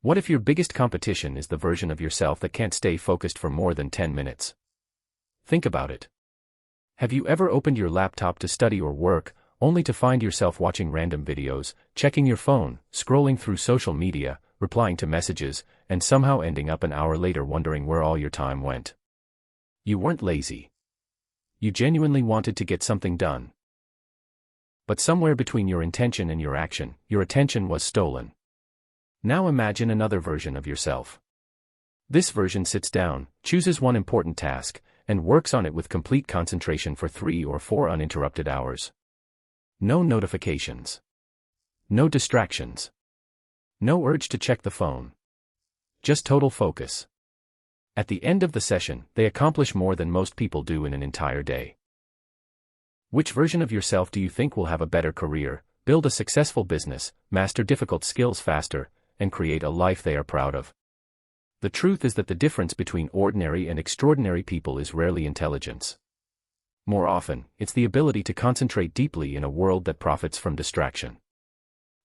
What if your biggest competition is the version of yourself that can't stay focused for more than 10 minutes? Think about it. Have you ever opened your laptop to study or work, only to find yourself watching random videos, checking your phone, scrolling through social media, replying to messages, and somehow ending up an hour later wondering where all your time went? You weren't lazy. You genuinely wanted to get something done. But somewhere between your intention and your action, your attention was stolen. Now imagine another version of yourself. This version sits down, chooses one important task, and works on it with complete concentration for 3 or 4 uninterrupted hours. No notifications. No distractions. No urge to check the phone. Just total focus. At the end of the session, they accomplish more than most people do in an entire day. Which version of yourself do you think will have a better career, build a successful business, master difficult skills faster, and create a life they are proud of? The truth is that the difference between ordinary and extraordinary people is rarely intelligence. More often, it's the ability to concentrate deeply in a world that profits from distraction.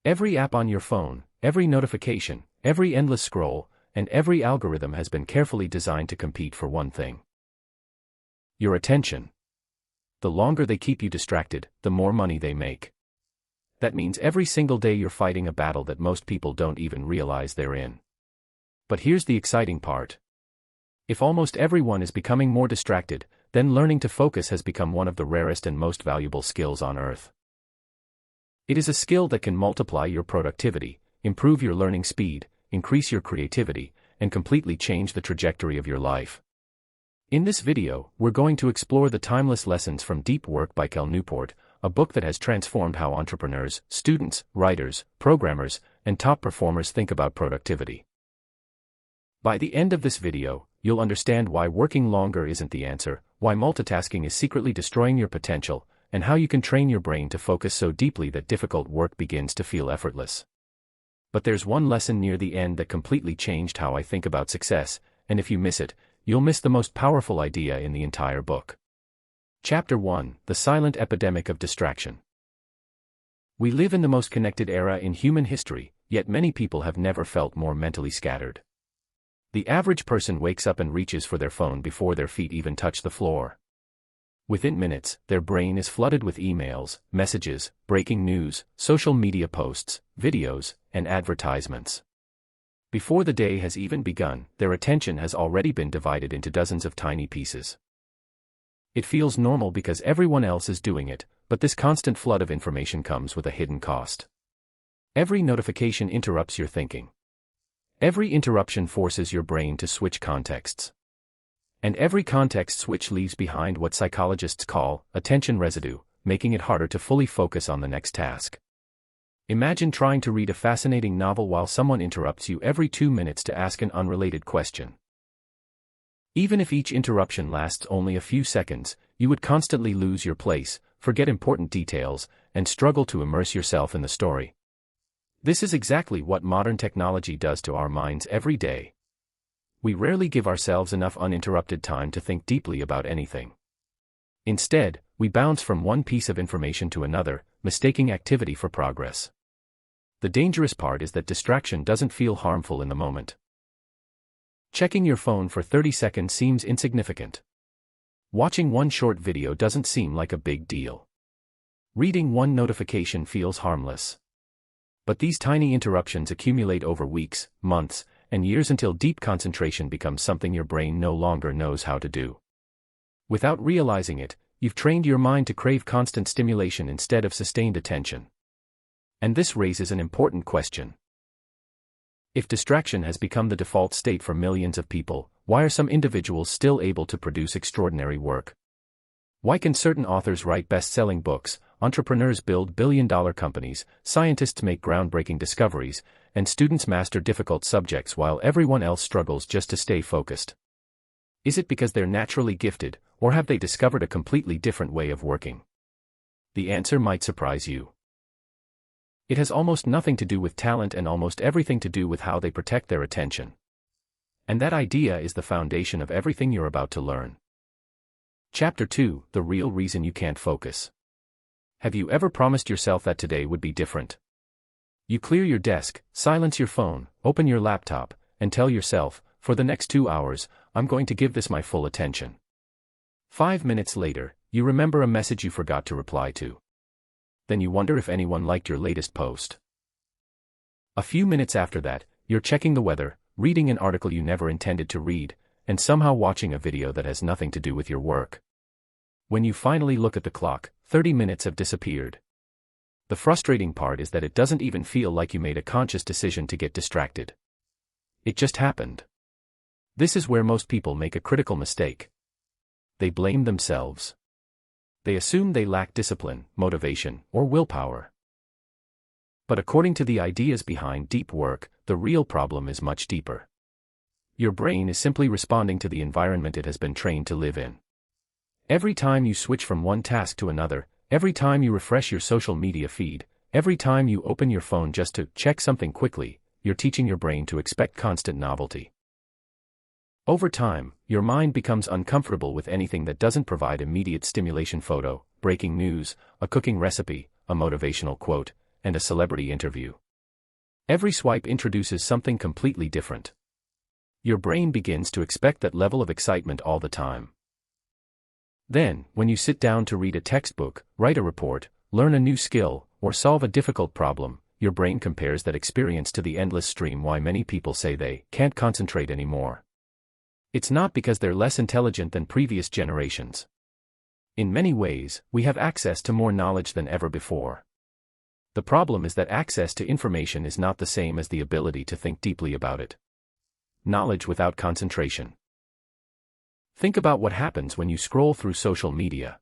Every app on your phone, every notification, every endless scroll, and every algorithm has been carefully designed to compete for one thing: your attention. The longer they keep you distracted, the more money they make. That means every single day you're fighting a battle that most people don't even realize they're in. But here's the exciting part. If almost everyone is becoming more distracted, then learning to focus has become one of the rarest and most valuable skills on earth. It is a skill that can multiply your productivity, improve your learning speed, increase your creativity, and completely change the trajectory of your life. In this video, we're going to explore the timeless lessons from Deep Work by Cal Newport, a book that has transformed how entrepreneurs, students, writers, programmers, and top performers think about productivity. By the end of this video, you'll understand why working longer isn't the answer, why multitasking is secretly destroying your potential, and how you can train your brain to focus so deeply that difficult work begins to feel effortless. But there's one lesson near the end that completely changed how I think about success, and if you miss it, you'll miss the most powerful idea in the entire book. Chapter 1: The Silent Epidemic of Distraction. We live in the most connected era in human history, yet many people have never felt more mentally scattered. The average person wakes up and reaches for their phone before their feet even touch the floor. Within minutes, their brain is flooded with emails, messages, breaking news, social media posts, videos, and advertisements. Before the day has even begun, their attention has already been divided into dozens of tiny pieces. It feels normal because everyone else is doing it, but this constant flood of information comes with a hidden cost. Every notification interrupts your thinking. Every interruption forces your brain to switch contexts. And every context switch leaves behind what psychologists call attention residue, making it harder to fully focus on the next task. Imagine trying to read a fascinating novel while someone interrupts you every 2 minutes to ask an unrelated question. Even if each interruption lasts only a few seconds, you would constantly lose your place, forget important details, and struggle to immerse yourself in the story. This is exactly what modern technology does to our minds every day. We rarely give ourselves enough uninterrupted time to think deeply about anything. Instead, we bounce from one piece of information to another, mistaking activity for progress. The dangerous part is that distraction doesn't feel harmful in the moment. Checking your phone for 30 seconds seems insignificant. Watching one short video doesn't seem like a big deal. Reading one notification feels harmless. But these tiny interruptions accumulate over weeks, months, and years until deep concentration becomes something your brain no longer knows how to do. Without realizing it, you've trained your mind to crave constant stimulation instead of sustained attention. And this raises an important question. If distraction has become the default state for millions of people, why are some individuals still able to produce extraordinary work? Why can certain authors write best-selling books, entrepreneurs build billion-dollar companies, scientists make groundbreaking discoveries, and students master difficult subjects while everyone else struggles just to stay focused? Is it because they're naturally gifted, or have they discovered a completely different way of working? The answer might surprise you. It has almost nothing to do with talent and almost everything to do with how they protect their attention. And that idea is the foundation of everything you're about to learn. Chapter 2: The Real Reason You Can't Focus. Have you ever promised yourself that today would be different? You clear your desk, silence your phone, open your laptop, and tell yourself, for the next 2 hours, I'm going to give this my full attention. 5 minutes later, you remember a message you forgot to reply to. Then you wonder if anyone liked your latest post. A few minutes after that, you're checking the weather, reading an article you never intended to read, and somehow watching a video that has nothing to do with your work. When you finally look at the clock, 30 minutes have disappeared. The frustrating part is that it doesn't even feel like you made a conscious decision to get distracted. It just happened. This is where most people make a critical mistake. They blame themselves. They assume they lack discipline, motivation, or willpower. But according to the ideas behind deep work, the real problem is much deeper. Your brain is simply responding to the environment it has been trained to live in. Every time you switch from one task to another, every time you refresh your social media feed, every time you open your phone just to check something quickly, you're teaching your brain to expect constant novelty. Over time, your mind becomes uncomfortable with anything that doesn't provide immediate stimulation: photo, breaking news, a cooking recipe, a motivational quote, and a celebrity interview. Every swipe introduces something completely different. Your brain begins to expect that level of excitement all the time. Then, when you sit down to read a textbook, write a report, learn a new skill, or solve a difficult problem, your brain compares that experience to the endless stream. Why many people say they can't concentrate anymore. It's not because they're less intelligent than previous generations. In many ways, we have access to more knowledge than ever before. The problem is that access to information is not the same as the ability to think deeply about it. Knowledge without concentration. Think about what happens when you scroll through social media.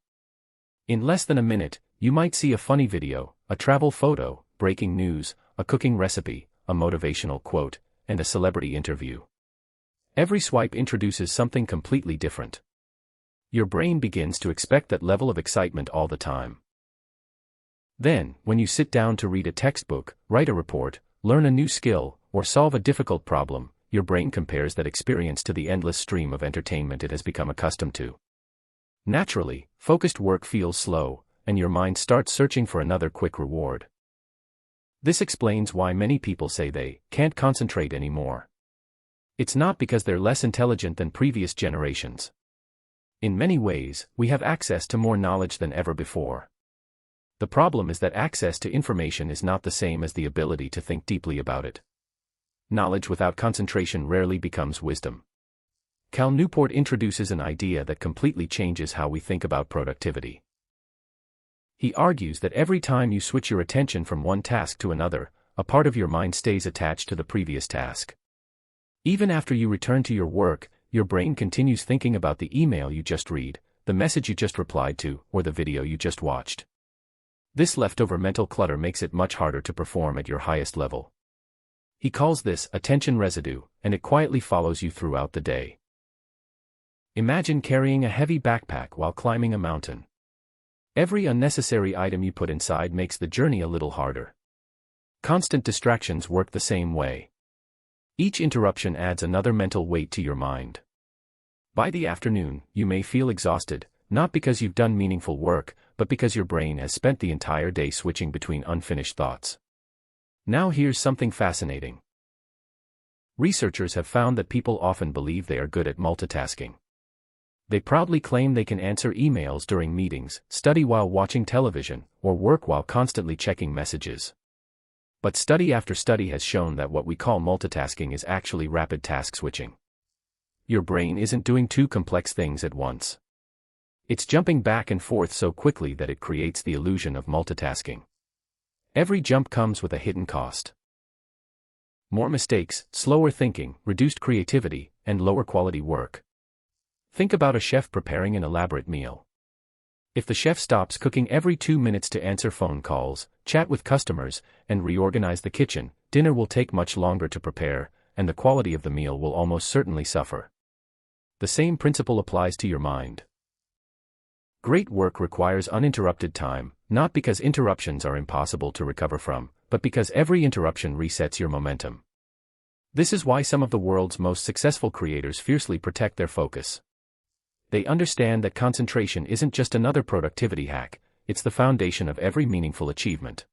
In less than a minute, you might see a funny video, a travel photo, breaking news, a cooking recipe, a motivational quote, and a celebrity interview. Every swipe introduces something completely different. Your brain begins to expect that level of excitement all the time. Then, when you sit down to read a textbook, write a report, learn a new skill, or solve a difficult problem, your brain compares that experience to the endless stream of entertainment it has become accustomed to. Naturally, focused work feels slow, and your mind starts searching for another quick reward. This explains why many people say they can't concentrate anymore. It's not because they're less intelligent than previous generations. In many ways, we have access to more knowledge than ever before. The problem is that access to information is not the same as the ability to think deeply about it. Knowledge without concentration rarely becomes wisdom. Cal Newport introduces an idea that completely changes how we think about productivity. He argues that every time you switch your attention from one task to another, a part of your mind stays attached to the previous task. Even after you return to your work, your brain continues thinking about the email you just read, the message you just replied to, or the video you just watched. This leftover mental clutter makes it much harder to perform at your highest level. He calls this attention residue, and it quietly follows you throughout the day. Imagine carrying a heavy backpack while climbing a mountain. Every unnecessary item you put inside makes the journey a little harder. Constant distractions work the same way. Each interruption adds another mental weight to your mind. By the afternoon, you may feel exhausted, not because you've done meaningful work, but because your brain has spent the entire day switching between unfinished thoughts. Now here's something fascinating. Researchers have found that people often believe they are good at multitasking. They proudly claim they can answer emails during meetings, study while watching television, or work while constantly checking messages. But study after study has shown that what we call multitasking is actually rapid task switching. Your brain isn't doing two complex things at once. It's jumping back and forth so quickly that it creates the illusion of multitasking. Every jump comes with a hidden cost. More mistakes, slower thinking, reduced creativity, and lower quality work. Think about a chef preparing an elaborate meal. If the chef stops cooking every 2 minutes to answer phone calls, chat with customers, and reorganize the kitchen, dinner will take much longer to prepare, and the quality of the meal will almost certainly suffer. The same principle applies to your mind. Great work requires uninterrupted time, not because interruptions are impossible to recover from, but because every interruption resets your momentum. This is why some of the world's most successful creators fiercely protect their focus. They understand that concentration isn't just another productivity hack, it's the foundation of every meaningful achievement.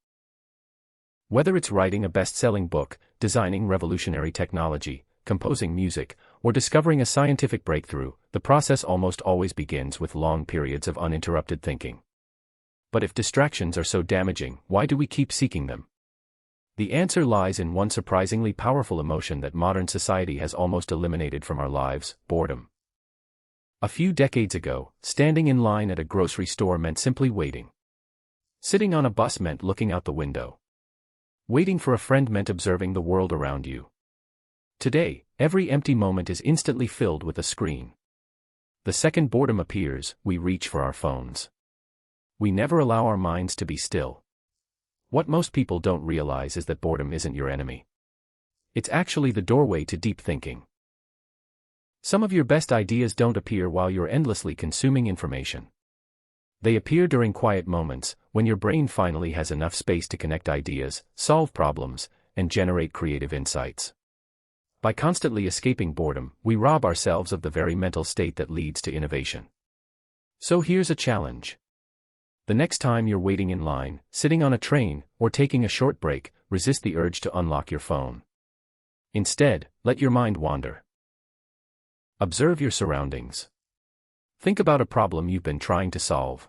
Whether it's writing a best-selling book, designing revolutionary technology, composing music, or discovering a scientific breakthrough, the process almost always begins with long periods of uninterrupted thinking. But if distractions are so damaging, why do we keep seeking them? The answer lies in one surprisingly powerful emotion that modern society has almost eliminated from our lives: boredom. A few decades ago, standing in line at a grocery store meant simply waiting. Sitting on a bus meant looking out the window. Waiting for a friend meant observing the world around you. Today, every empty moment is instantly filled with a screen. The second boredom appears, we reach for our phones. We never allow our minds to be still. What most people don't realize is that boredom isn't your enemy. It's actually the doorway to deep thinking. Some of your best ideas don't appear while you're endlessly consuming information. They appear during quiet moments, when your brain finally has enough space to connect ideas, solve problems, and generate creative insights. By constantly escaping boredom, we rob ourselves of the very mental state that leads to innovation. So here's a challenge. The next time you're waiting in line, sitting on a train, or taking a short break, resist the urge to unlock your phone. Instead, let your mind wander. Observe your surroundings. Think about a problem you've been trying to solve.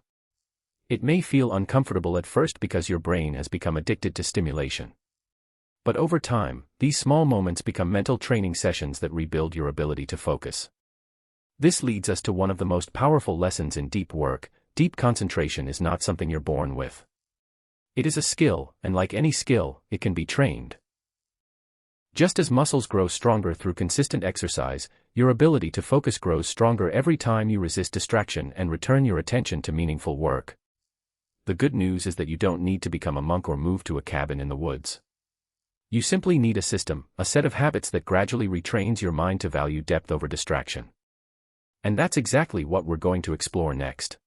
It may feel uncomfortable at first because your brain has become addicted to stimulation. But over time, these small moments become mental training sessions that rebuild your ability to focus. This leads us to one of the most powerful lessons in deep work: deep concentration is not something you're born with. It is a skill, and like any skill, it can be trained. Just as muscles grow stronger through consistent exercise, your ability to focus grows stronger every time you resist distraction and return your attention to meaningful work. The good news is that you don't need to become a monk or move to a cabin in the woods. You simply need a system, a set of habits that gradually retrains your mind to value depth over distraction. And that's exactly what we're going to explore next.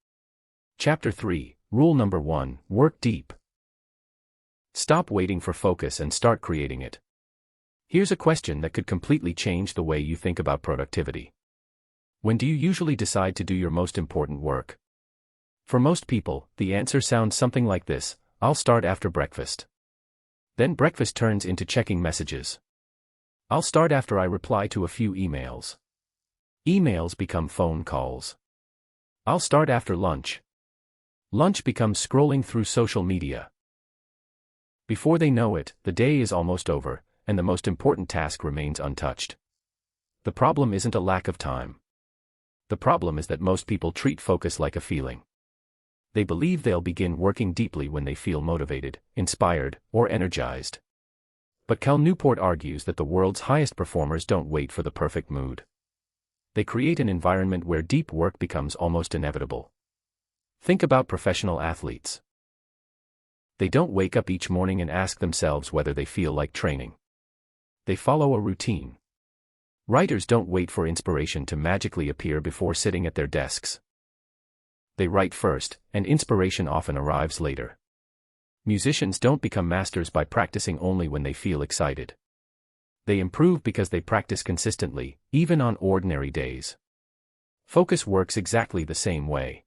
Chapter 3, Rule Number 1, Work Deep. Stop waiting for focus and start creating it. Here's a question that could completely change the way you think about productivity. When do you usually decide to do your most important work? For most people, the answer sounds something like this: I'll start after breakfast. Then breakfast turns into checking messages. I'll start after I reply to a few emails. Emails become phone calls. I'll start after lunch. Lunch becomes scrolling through social media. Before they know it, the day is almost over, and the most important task remains untouched. The problem isn't a lack of time. The problem is that most people treat focus like a feeling. They believe they'll begin working deeply when they feel motivated, inspired, or energized. But Cal Newport argues that the world's highest performers don't wait for the perfect mood. They create an environment where deep work becomes almost inevitable. Think about professional athletes. They don't wake up each morning and ask themselves whether they feel like training. They follow a routine. Writers don't wait for inspiration to magically appear before sitting at their desks. They write first, and inspiration often arrives later. Musicians don't become masters by practicing only when they feel excited. They improve because they practice consistently, even on ordinary days. Focus works exactly the same way.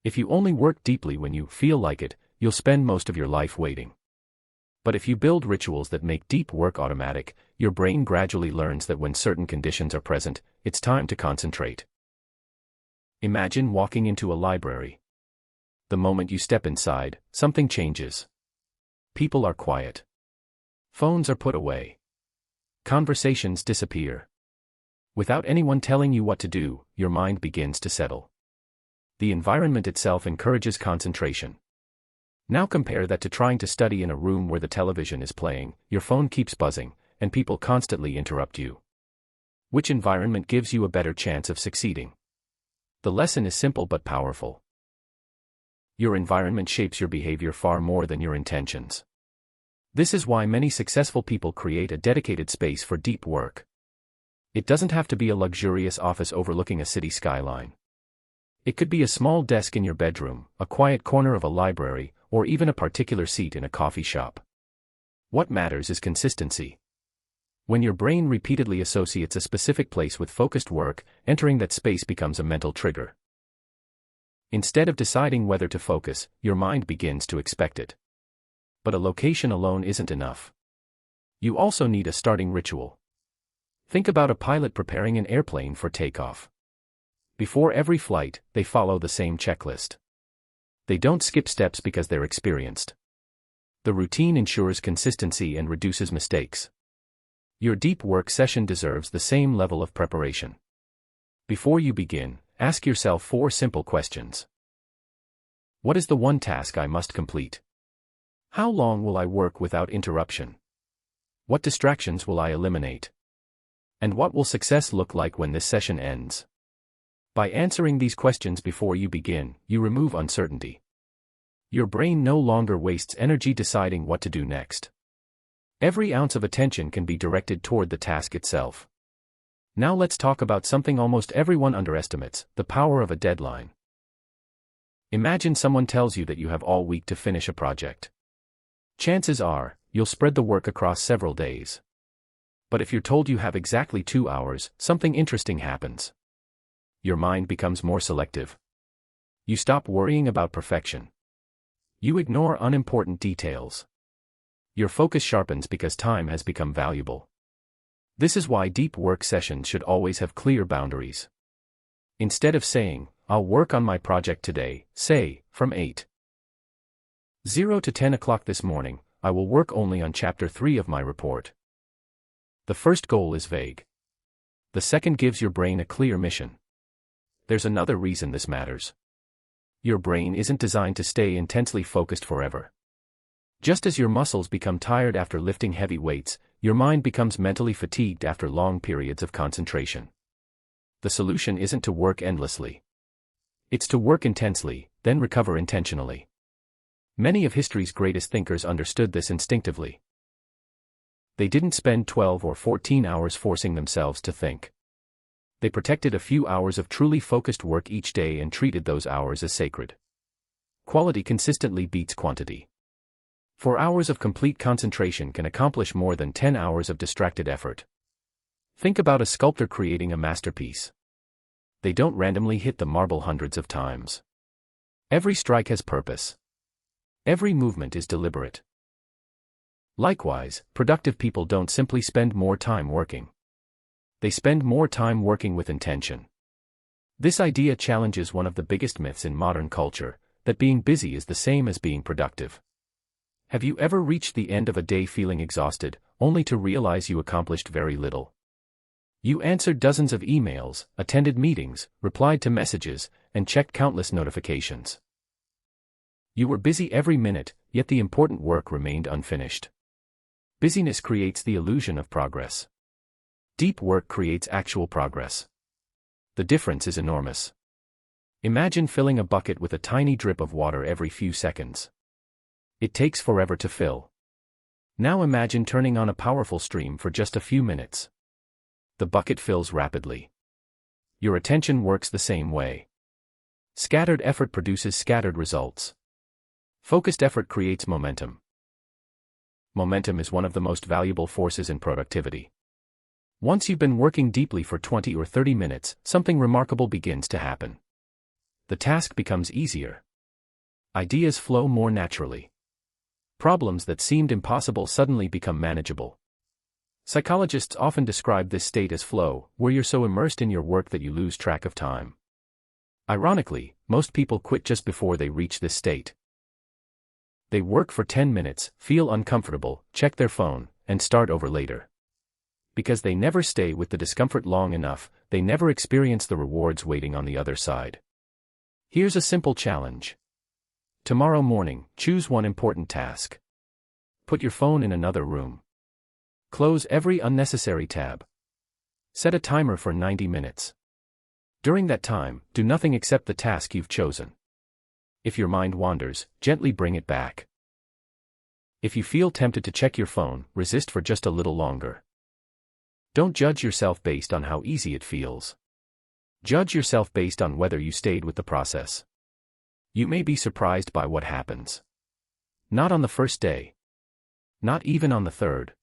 If you only work deeply when you feel like it, you'll spend most of your life waiting. But if you build rituals that make deep work automatic, your brain gradually learns that when certain conditions are present, it's time to concentrate. Imagine walking into a library. The moment you step inside, something changes. People are quiet. Phones are put away. Conversations disappear. Without anyone telling you what to do, your mind begins to settle. The environment itself encourages concentration. Now compare that to trying to study in a room where the television is playing, your phone keeps buzzing, and people constantly interrupt you. Which environment gives you a better chance of succeeding? The lesson is simple but powerful. Your environment shapes your behavior far more than your intentions. This is why many successful people create a dedicated space for deep work. It doesn't have to be a luxurious office overlooking a city skyline. It could be a small desk in your bedroom, a quiet corner of a library, or even a particular seat in a coffee shop. What matters is consistency. When your brain repeatedly associates a specific place with focused work, entering that space becomes a mental trigger. Instead of deciding whether to focus, your mind begins to expect it. But a location alone isn't enough. You also need a starting ritual. Think about a pilot preparing an airplane for takeoff. Before every flight, they follow the same checklist. They don't skip steps because they're experienced. The routine ensures consistency and reduces mistakes. Your deep work session deserves the same level of preparation. Before you begin, ask yourself 4 simple questions. What is the one task I must complete? How long will I work without interruption? What distractions will I eliminate? And what will success look like when this session ends? By answering these questions before you begin, you remove uncertainty. Your brain no longer wastes energy deciding what to do next. Every ounce of attention can be directed toward the task itself. Now let's talk about something almost everyone underestimates: the power of a deadline. Imagine someone tells you that you have all week to finish a project. Chances are, you'll spread the work across several days. But if you're told you have exactly 2 hours, something interesting happens. Your mind becomes more selective. You stop worrying about perfection. You ignore unimportant details. Your focus sharpens because time has become valuable. This is why deep work sessions should always have clear boundaries. Instead of saying, "I'll work on my project today," say, "From 8:00 to 10 o'clock this morning, I will work only on chapter 3 of my report." The first goal is vague. The second gives your brain a clear mission. There's another reason this matters. Your brain isn't designed to stay intensely focused forever. Just as your muscles become tired after lifting heavy weights, your mind becomes mentally fatigued after long periods of concentration. The solution isn't to work endlessly. It's to work intensely, then recover intentionally. Many of history's greatest thinkers understood this instinctively. They didn't spend 12 or 14 hours forcing themselves to think. They protected a few hours of truly focused work each day and treated those hours as sacred. Quality consistently beats quantity. 4 hours of complete concentration can accomplish more than 10 hours of distracted effort. Think about a sculptor creating a masterpiece. They don't randomly hit the marble hundreds of times. Every strike has purpose. Every movement is deliberate. Likewise, productive people don't simply spend more time working. They spend more time working with intention. This idea challenges one of the biggest myths in modern culture, that being busy is the same as being productive. Have you ever reached the end of a day feeling exhausted, only to realize you accomplished very little? You answered dozens of emails, attended meetings, replied to messages, and checked countless notifications. You were busy every minute, yet the important work remained unfinished. Busyness creates the illusion of progress. Deep work creates actual progress. The difference is enormous. Imagine filling a bucket with a tiny drip of water every few seconds. It takes forever to fill. Now imagine turning on a powerful stream for just a few minutes. The bucket fills rapidly. Your attention works the same way. Scattered effort produces scattered results. Focused effort creates momentum. Momentum is one of the most valuable forces in productivity. Once you've been working deeply for 20 or 30 minutes, something remarkable begins to happen. The task becomes easier. Ideas flow more naturally. Problems that seemed impossible suddenly become manageable. Psychologists often describe this state as flow, where you're so immersed in your work that you lose track of time. Ironically, most people quit just before they reach this state. They work for 10 minutes, feel uncomfortable, check their phone, and start over later. Because they never stay with the discomfort long enough, they never experience the rewards waiting on the other side. Here's a simple challenge. Tomorrow morning, choose one important task. Put your phone in another room. Close every unnecessary tab. Set a timer for 90 minutes. During that time, do nothing except the task you've chosen. If your mind wanders, gently bring it back. If you feel tempted to check your phone, resist for just a little longer. Don't judge yourself based on how easy it feels. Judge yourself based on whether you stayed with the process. You may be surprised by what happens. Not on the first day. Not even on the third.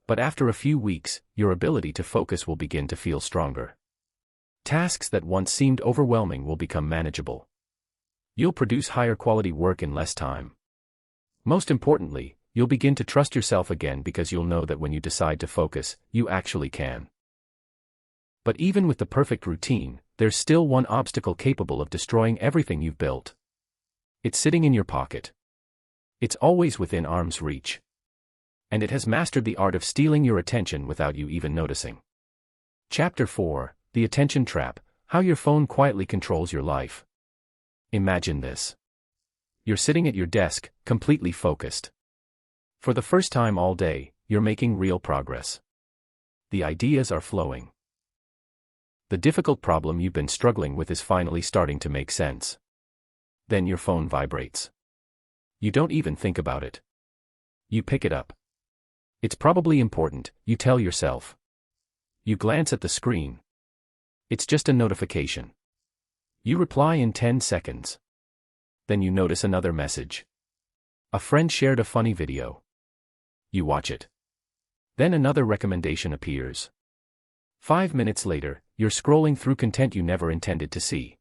But after a few weeks, your ability to focus will begin to feel stronger. Tasks that once seemed overwhelming will become manageable. You'll produce higher quality work in less time. Most importantly, you'll begin to trust yourself again because you'll know that when you decide to focus, you actually can. But even with the perfect routine, there's still one obstacle capable of destroying everything you've built. It's sitting in your pocket. It's always within arm's reach. And it has mastered the art of stealing your attention without you even noticing. Chapter 4: The Attention Trap: How Your Phone Quietly Controls Your Life. Imagine this. You're sitting at your desk, completely focused. For the first time all day, you're making real progress. The ideas are flowing. The difficult problem you've been struggling with is finally starting to make sense. Then your phone vibrates. You don't even think about it. You pick it up. It's probably important, you tell yourself. You glance at the screen. It's just a notification. You reply in 10 seconds. Then you notice another message. A friend shared a funny video. You watch it. Then another recommendation appears. 5 minutes later, you're scrolling through content you never intended to see.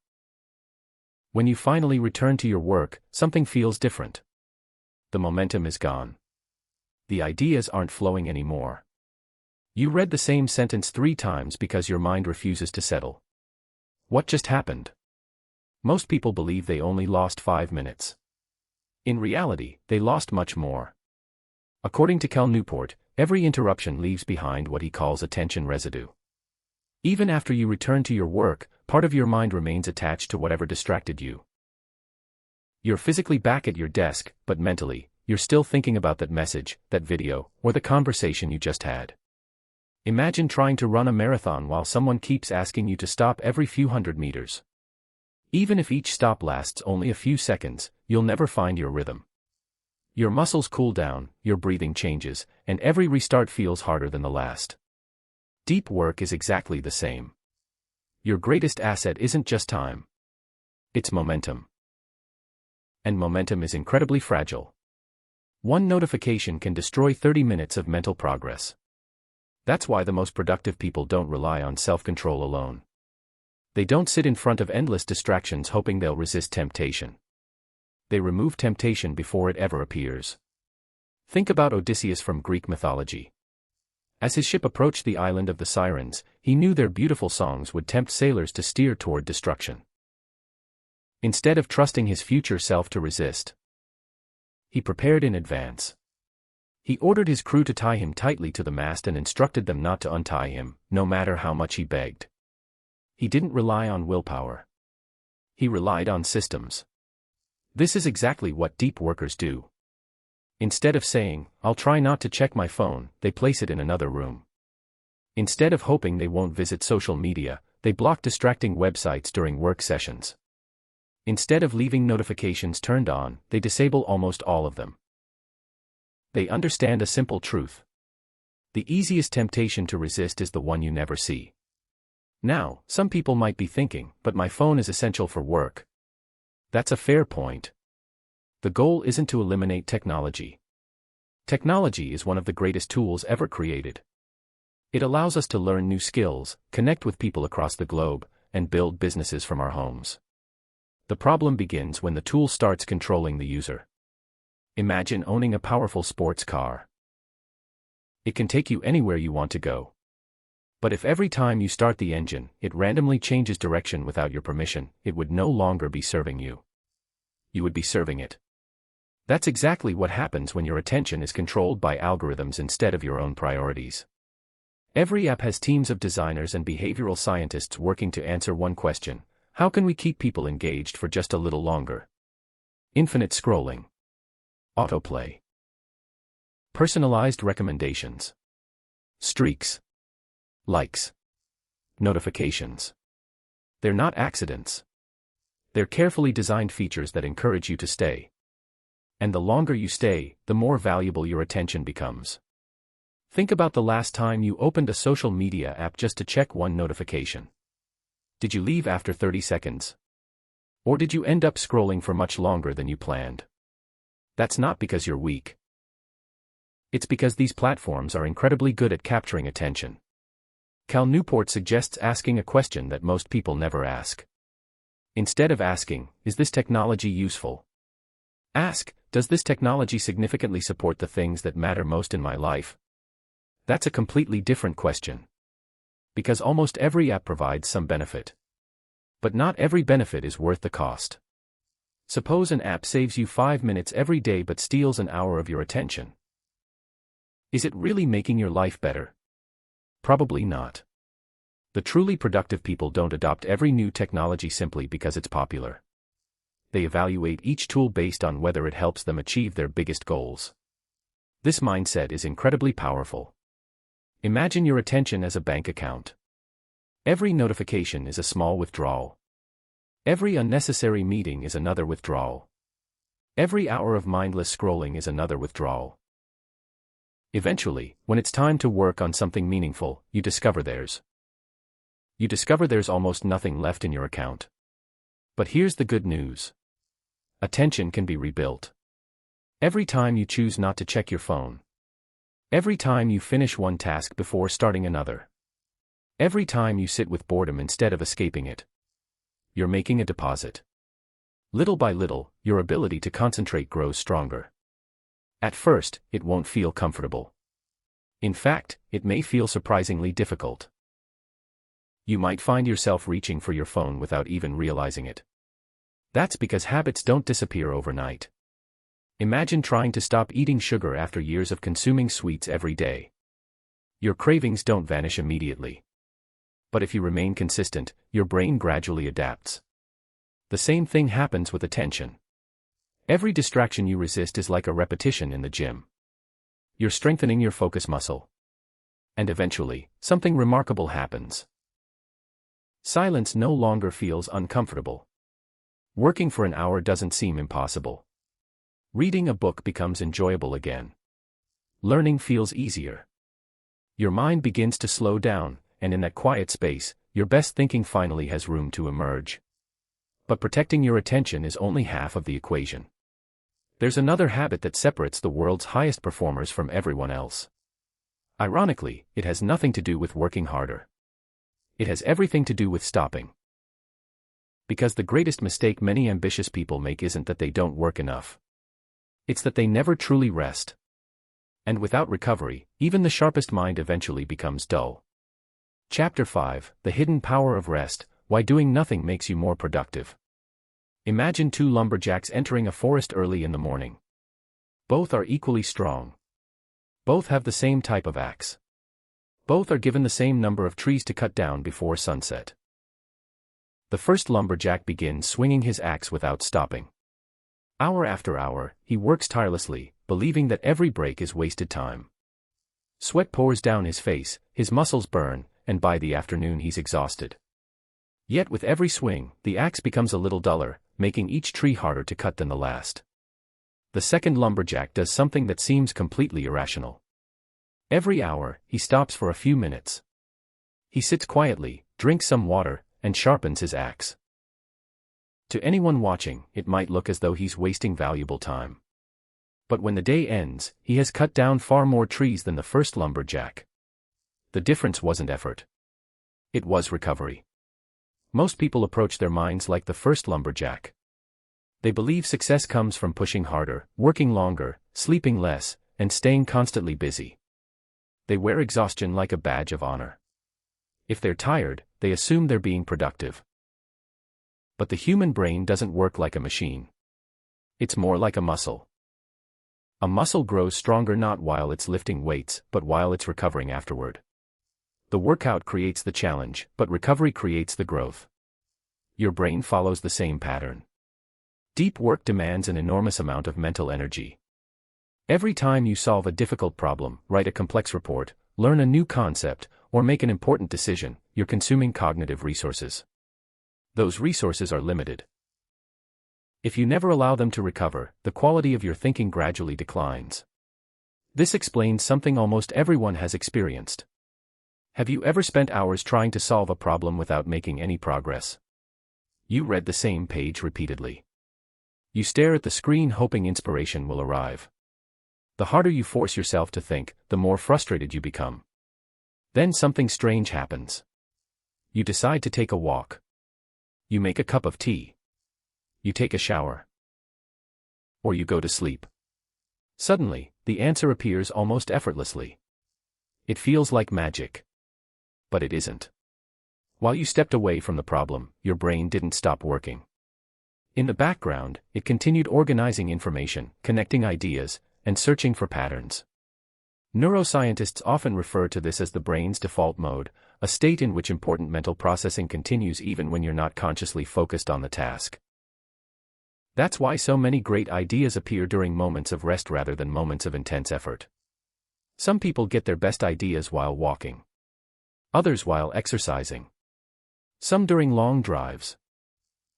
When you finally return to your work, something feels different. The momentum is gone. The ideas aren't flowing anymore. You read the same sentence 3 times because your mind refuses to settle. What just happened? Most people believe they only lost 5 minutes. In reality, they lost much more. According to Cal Newport, every interruption leaves behind what he calls attention residue. Even after you return to your work, part of your mind remains attached to whatever distracted you. You're physically back at your desk, but mentally, you're still thinking about that message, that video, or the conversation you just had. Imagine trying to run a marathon while someone keeps asking you to stop every few hundred meters. Even if each stop lasts only a few seconds, you'll never find your rhythm. Your muscles cool down, your breathing changes, and every restart feels harder than the last. Deep work is exactly the same. Your greatest asset isn't just time. It's momentum. And momentum is incredibly fragile. One notification can destroy 30 minutes of mental progress. That's why the most productive people don't rely on self-control alone. They don't sit in front of endless distractions hoping they'll resist temptation. They remove temptation before it ever appears. Think about Odysseus from Greek mythology. As his ship approached the island of the Sirens, he knew their beautiful songs would tempt sailors to steer toward destruction. Instead of trusting his future self to resist, he prepared in advance. He ordered his crew to tie him tightly to the mast and instructed them not to untie him, no matter how much he begged. He didn't rely on willpower. He relied on systems. This is exactly what deep workers do. Instead of saying, "I'll try not to check my phone," they place it in another room. Instead of hoping they won't visit social media, they block distracting websites during work sessions. Instead of leaving notifications turned on, they disable almost all of them. They understand a simple truth. The easiest temptation to resist is the one you never see. Now, some people might be thinking, "But my phone is essential for work." That's a fair point. The goal isn't to eliminate technology. Technology is one of the greatest tools ever created. It allows us to learn new skills, connect with people across the globe, and build businesses from our homes. The problem begins when the tool starts controlling the user. Imagine owning a powerful sports car. It can take you anywhere you want to go. But if every time you start the engine, it randomly changes direction without your permission, it would no longer be serving you. You would be serving it. That's exactly what happens when your attention is controlled by algorithms instead of your own priorities. Every app has teams of designers and behavioral scientists working to answer one question: how can we keep people engaged for just a little longer? Infinite scrolling. Autoplay. Personalized recommendations. Streaks. Likes. Notifications. They're not accidents. They're carefully designed features that encourage you to stay. And the longer you stay, the more valuable your attention becomes. Think about the last time you opened a social media app just to check one notification. Did you leave after 30 seconds? Or did you end up scrolling for much longer than you planned? That's not because you're weak. It's because these platforms are incredibly good at capturing attention. Cal Newport suggests asking a question that most people never ask. Instead of asking, "Is this technology useful?" Ask, does this technology significantly support the things that matter most in my life? That's a completely different question. Because almost every app provides some benefit. But not every benefit is worth the cost. Suppose an app saves you 5 minutes every day but steals an hour of your attention. Is it really making your life better? Probably not. The truly productive people don't adopt every new technology simply because it's popular. They evaluate each tool based on whether it helps them achieve their biggest goals. This mindset is incredibly powerful. Imagine your attention as a bank account. Every notification is a small withdrawal. Every unnecessary meeting is another withdrawal. Every hour of mindless scrolling is another withdrawal. Eventually, when it's time to work on something meaningful, you discover there's almost nothing left in your account. But here's the good news. Attention can be rebuilt. Every time you choose not to check your phone. Every time you finish one task before starting another. Every time you sit with boredom instead of escaping it. You're making a deposit. Little by little, your ability to concentrate grows stronger. At first, it won't feel comfortable. In fact, it may feel surprisingly difficult. You might find yourself reaching for your phone without even realizing it. That's because habits don't disappear overnight. Imagine trying to stop eating sugar after years of consuming sweets every day. Your cravings don't vanish immediately. But if you remain consistent, your brain gradually adapts. The same thing happens with attention. Every distraction you resist is like a repetition in the gym. You're strengthening your focus muscle. And eventually, something remarkable happens. Silence no longer feels uncomfortable. Working for an hour doesn't seem impossible. Reading a book becomes enjoyable again. Learning feels easier. Your mind begins to slow down, and in that quiet space, your best thinking finally has room to emerge. But protecting your attention is only half of the equation. There's another habit that separates the world's highest performers from everyone else. Ironically, it has nothing to do with working harder. It has everything to do with stopping. Because the greatest mistake many ambitious people make isn't that they don't work enough. It's that they never truly rest. And without recovery, even the sharpest mind eventually becomes dull. Chapter 5, The Hidden Power of Rest, Why Doing Nothing Makes You More Productive. Imagine two lumberjacks entering a forest early in the morning. Both are equally strong. Both have the same type of axe. Both are given the same number of trees to cut down before sunset. The first lumberjack begins swinging his axe without stopping. Hour after hour, he works tirelessly, believing that every break is wasted time. Sweat pours down his face, his muscles burn, and by the afternoon he's exhausted. Yet with every swing, the axe becomes a little duller, making each tree harder to cut than the last. The second lumberjack does something that seems completely irrational. Every hour, he stops for a few minutes. He sits quietly, drinks some water, and sharpens his axe. To anyone watching, it might look as though he's wasting valuable time. But when the day ends, he has cut down far more trees than the first lumberjack. The difference wasn't effort. It was recovery. Most people approach their minds like the first lumberjack. They believe success comes from pushing harder, working longer, sleeping less, and staying constantly busy. They wear exhaustion like a badge of honor. If they're tired, they assume they're being productive. But the human brain doesn't work like a machine. It's more like a muscle. A muscle grows stronger not while it's lifting weights, but while it's recovering afterward. The workout creates the challenge, but recovery creates the growth. Your brain follows the same pattern. Deep work demands an enormous amount of mental energy. Every time you solve a difficult problem, write a complex report, learn a new concept, or make an important decision, you're consuming cognitive resources. Those resources are limited. If you never allow them to recover, the quality of your thinking gradually declines. This explains something almost everyone has experienced. Have you ever spent hours trying to solve a problem without making any progress? You read the same page repeatedly. You stare at the screen hoping inspiration will arrive. The harder you force yourself to think, the more frustrated you become. Then something strange happens. You decide to take a walk. You make a cup of tea. You take a shower. Or you go to sleep. Suddenly, the answer appears almost effortlessly. It feels like magic. But it isn't. While you stepped away from the problem, your brain didn't stop working. In the background, it continued organizing information, connecting ideas, and searching for patterns. Neuroscientists often refer to this as the brain's default mode, a state in which important mental processing continues even when you're not consciously focused on the task. That's why so many great ideas appear during moments of rest rather than moments of intense effort. Some people get their best ideas while walking. Others while exercising. Some during long drives.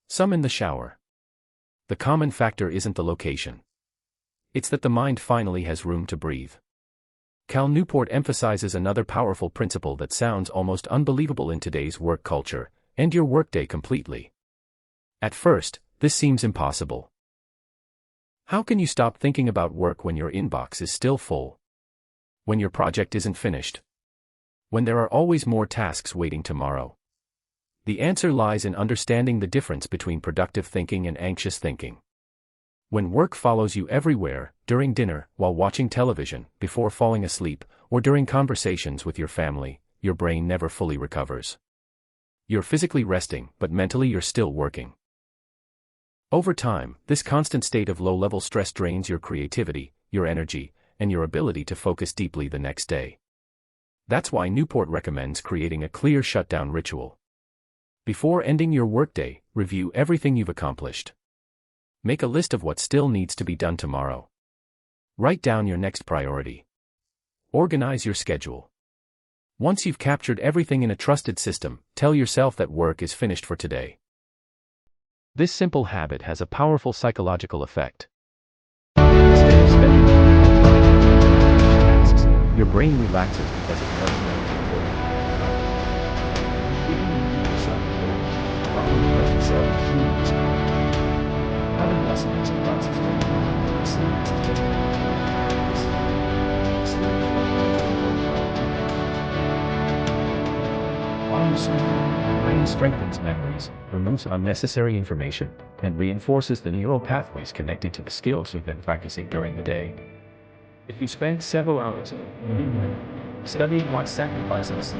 Some in the shower. The common factor isn't the location. It's that the mind finally has room to breathe. Cal Newport emphasizes another powerful principle that sounds almost unbelievable in today's work culture: end your workday completely. At first, this seems impossible. How can you stop thinking about work when your inbox is still full? When your project isn't finished? When there are always more tasks waiting tomorrow? The answer lies in understanding the difference between productive thinking and anxious thinking. When work follows you everywhere, during dinner, while watching television, before falling asleep, or during conversations with your family, your brain never fully recovers. You're physically resting, but mentally you're still working. Over time, this constant state of low-level stress drains your creativity, your energy, and your ability to focus deeply the next day. That's why Newport recommends creating a clear shutdown ritual. Before ending your workday, review everything you've accomplished. Make a list of what still needs to be done tomorrow. Write down your next priority. Organize your schedule. Once you've captured everything in a trusted system, tell yourself that work is finished for today. This simple habit has a powerful psychological effect. Instead of spending tasks, your brain relaxes because it knows that the brain strengthens memories, removes unnecessary information, and reinforces the neural pathways connected to the skills you've been practicing during the day. If you spend several hours studying what sacrifices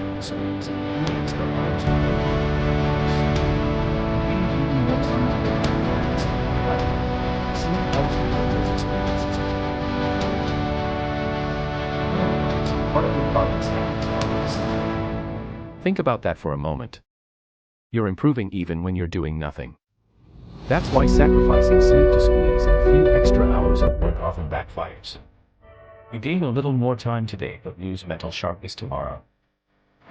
Think about that for a moment. You're improving even when you're doing nothing. That's why sacrificing sleep to squeeze in a few extra hours of work often backfires. You gain a little more time today but lose mental sharpness tomorrow.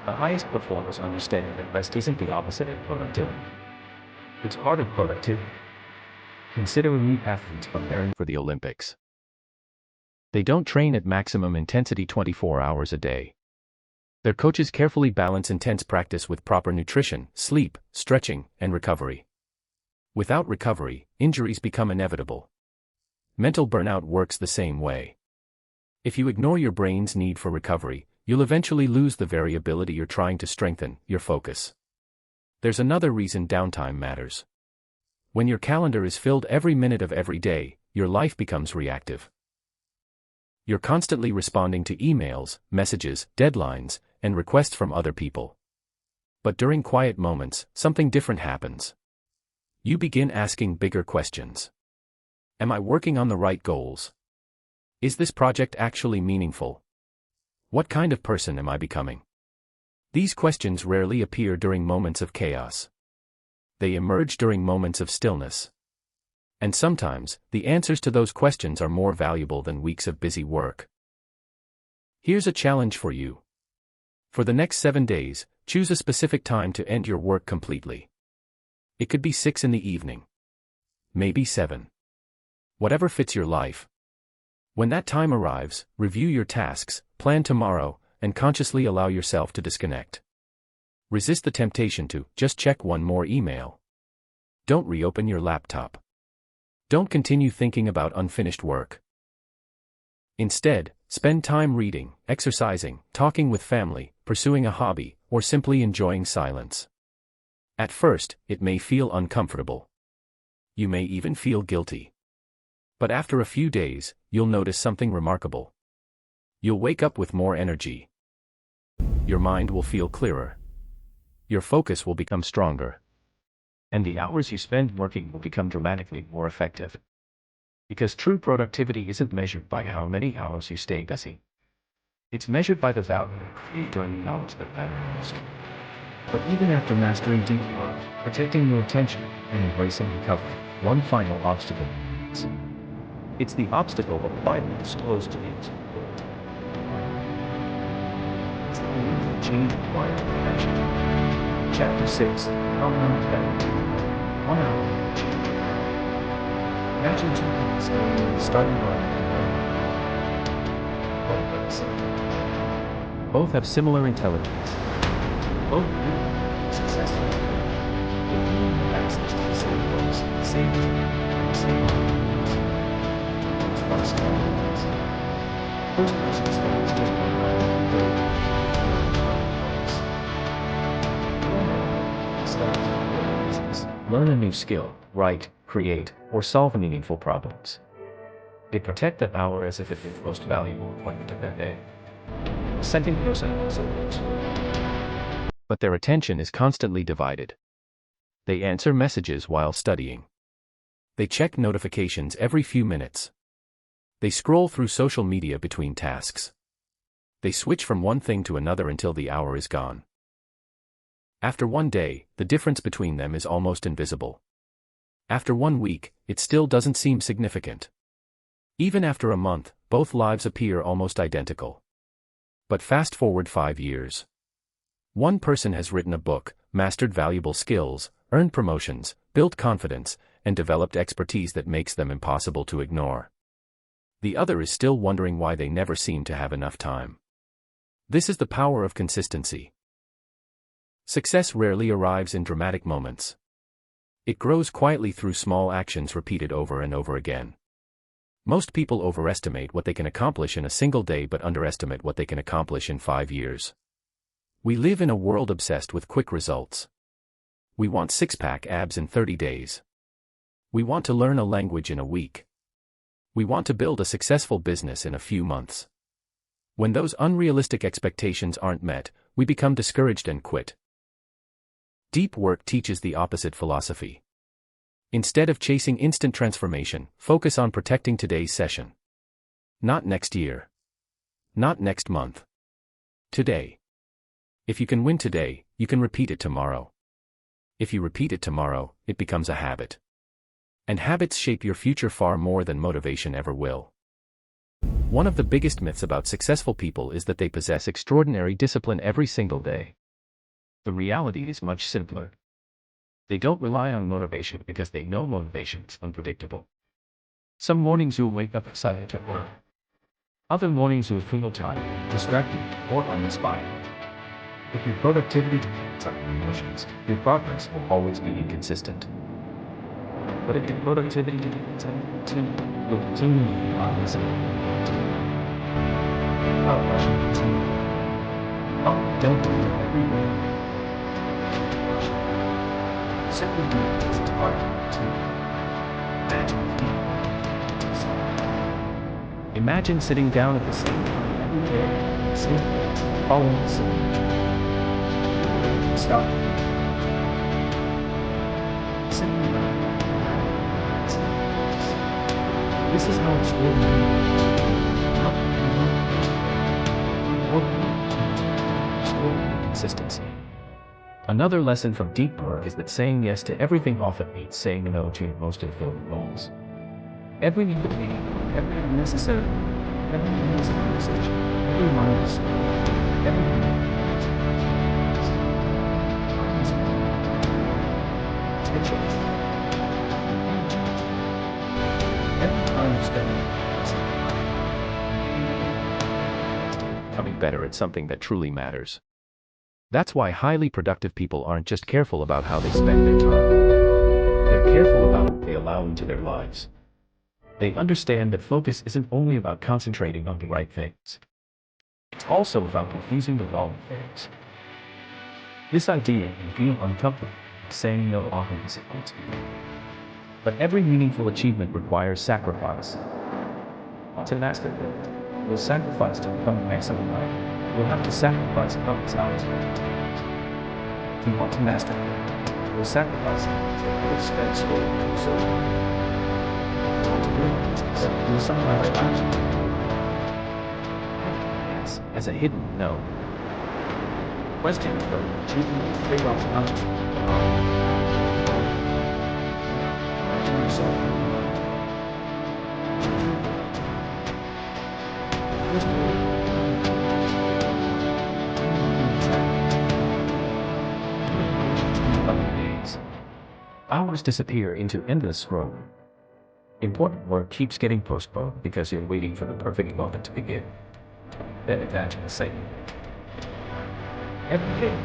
The highest performers understand that rest isn't the opposite of productivity. It's part of productivity. Consider elite athletes preparing for the Olympics. They don't train at maximum intensity 24 hours a day. Their coaches carefully balance intense practice with proper nutrition, sleep, stretching, and recovery. Without recovery, injuries become inevitable. Mental burnout works the same way. If you ignore your brain's need for recovery, you'll eventually lose the very ability you're trying to strengthen: your focus. There's another reason downtime matters. When your calendar is filled every minute of every day, your life becomes reactive. You're constantly responding to emails, messages, deadlines, and requests from other people. But during quiet moments, something different happens. You begin asking bigger questions. Am I working on the right goals? Is this project actually meaningful? What kind of person am I becoming? These questions rarely appear during moments of chaos. They emerge during moments of stillness. And sometimes, the answers to those questions are more valuable than weeks of busy work. Here's a challenge for you. For the next 7 days, choose a specific time to end your work completely. It could be 6 in the evening. Maybe 7. Whatever fits your life. When that time arrives, review your tasks, plan tomorrow, and consciously allow yourself to disconnect. Resist the temptation to just check one more email. Don't reopen your laptop. Don't continue thinking about unfinished work. Instead, spend time reading, exercising, talking with family, pursuing a hobby, or simply enjoying silence. At first, it may feel uncomfortable. You may even feel guilty. But after a few days, you'll notice something remarkable. You'll wake up with more energy. Your mind will feel clearer. Your focus will become stronger. And the hours you spend working will become dramatically more effective. Because true productivity isn't measured by how many hours you stay busy. It's measured by the value you create during the hours that matter most. But even after mastering deep work, protecting your attention, and embracing recovery, one final obstacle remains. It's the obstacle of finding disclosed to it. It's the change required action. Chapter 6. Compound Effect. 1 hour. Imagine 2 minutes, starting right. Both have similar intelligence. Both do successfully. They need access to the same books, same responsibilities. First person spends just 1 hour and 30 minutes. Learn a new skill, write, create, or solve meaningful problems. They protect that hour as if it were the most valuable appointment of that day. Second person also works. But their attention is constantly divided. They answer messages while studying. They check notifications every few minutes. They scroll through social media between tasks. They switch from one thing to another until the hour is gone. After 1 day, the difference between them is almost invisible. After 1 week, it still doesn't seem significant. Even after a month, both lives appear almost identical. But fast forward 5 years. One person has written a book, mastered valuable skills, earned promotions, built confidence, and developed expertise that makes them impossible to ignore. The other is still wondering why they never seem to have enough time. This is the power of consistency. Success rarely arrives in dramatic moments. It grows quietly through small actions repeated over and over again. Most people overestimate what they can accomplish in a single day but underestimate what they can accomplish in 5 years. We live in a world obsessed with quick results. We want six-pack abs in 30 days. We want to learn a language in a week. We want to build a successful business in a few months. When those unrealistic expectations aren't met, we become discouraged and quit. Deep work teaches the opposite philosophy. Instead of chasing instant transformation, focus on protecting today's session. Not next year. Not next month. Today. If you can win today, you can repeat it tomorrow. If you repeat it tomorrow, it becomes a habit. And habits shape your future far more than motivation ever will. One of the biggest myths about successful people is that they possess extraordinary discipline every single day. The reality is much simpler. They don't rely on motivation because they know motivation is unpredictable. Some mornings you'll wake up excited at work. Other mornings you'll feel tired, distracted, or uninspired. If your productivity depends on emotions, your progress will always be inconsistent. But if your productivity depends on routine, you'll continue to be honest. Without rushing routine. Don't do it every day. Simply do it as it's part of the routine. Imagine sitting down at the same time every day, same place, following the same routine. Stop. Simply this is how extraordinary consistency. Another lesson from deep work is that saying yes to everything often means saying no to your most important goals. Every meeting, every unnecessary, every unnecessary decision, every milestone, every attention, every time spent becoming better at something that truly matters. That's why highly productive people aren't just careful about how they spend their time. They're careful about what they allow into their lives. They understand that focus isn't only about concentrating on the right things. It's also about refusing the wrong things. This idea can feel uncomfortable, saying no often disappoints people. But every meaningful achievement requires sacrifice. To master it, you'll sacrifice to become an excellent writer. You'll have to sacrifice countless hours. If you want to master it, you'll sacrifice to spend school to do so. If you want to build a business, you'll sacrifice time. Yes, as a hidden no. Question is though, choosing to trade off time. Hours disappear into endless scrolling. Important work keeps getting postponed because you're waiting for the perfect moment to begin. Then imagine the same. Every day.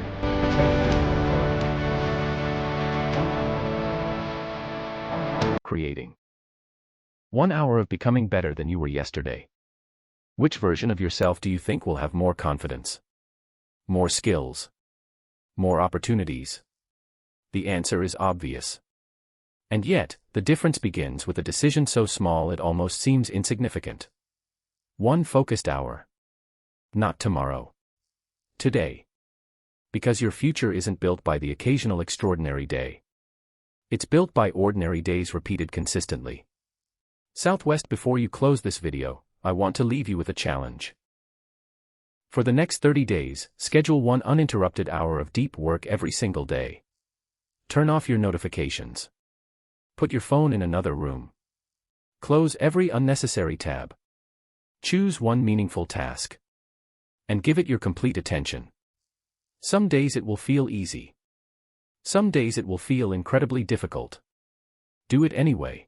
Creating. 1 hour of becoming better than you were yesterday. Which version of yourself do you think will have more confidence? More skills? More opportunities? The answer is obvious. And yet, the difference begins with a decision so small it almost seems insignificant. 1 focused hour. Not tomorrow. Today. Because your future isn't built by the occasional extraordinary day. It's built by ordinary days repeated consistently. Southwest, before you close this video, I want to leave you with a challenge. For the next 30 days, schedule 1 uninterrupted hour of deep work every single day. Turn off your notifications. Put your phone in another room. Close every unnecessary tab. Choose 1 meaningful task. And give it your complete attention. Some days it will feel easy. Some days it will feel incredibly difficult. Do it anyway.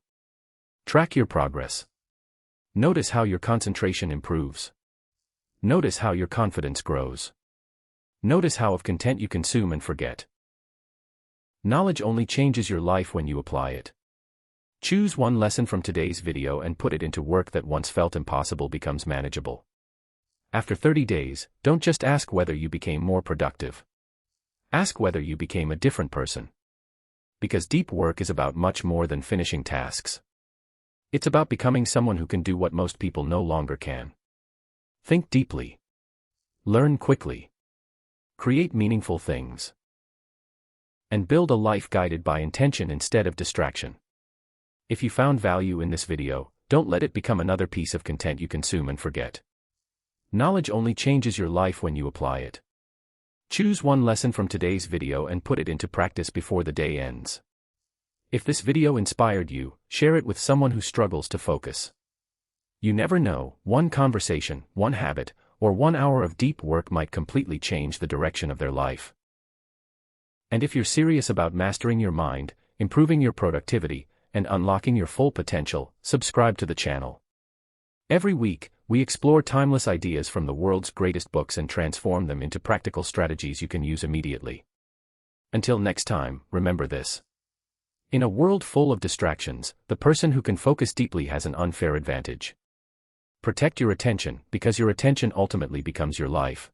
Track your progress. Notice how your concentration improves. Notice how your confidence grows. Notice how of content you consume and forget. Knowledge only changes your life when you apply it. Choose 1 lesson from today's video and put it into work that once felt impossible becomes manageable. After 30 days, don't just ask whether you became more productive. Ask whether you became a different person. Because deep work is about much more than finishing tasks. It's about becoming someone who can do what most people no longer can. Think deeply. Learn quickly. Create meaningful things. And build a life guided by intention instead of distraction. If you found value in this video, don't let it become another piece of content you consume and forget. Knowledge only changes your life when you apply it. Choose 1 lesson from today's video and put it into practice before the day ends. If this video inspired you, share it with someone who struggles to focus. You never know, 1 conversation, 1 habit, or 1 hour of deep work might completely change the direction of their life. And if you're serious about mastering your mind, improving your productivity, and unlocking your full potential, subscribe to the channel. Every week, we explore timeless ideas from the world's greatest books and transform them into practical strategies you can use immediately. Until next time, remember this. In a world full of distractions, the person who can focus deeply has an unfair advantage. Protect your attention, because your attention ultimately becomes your life.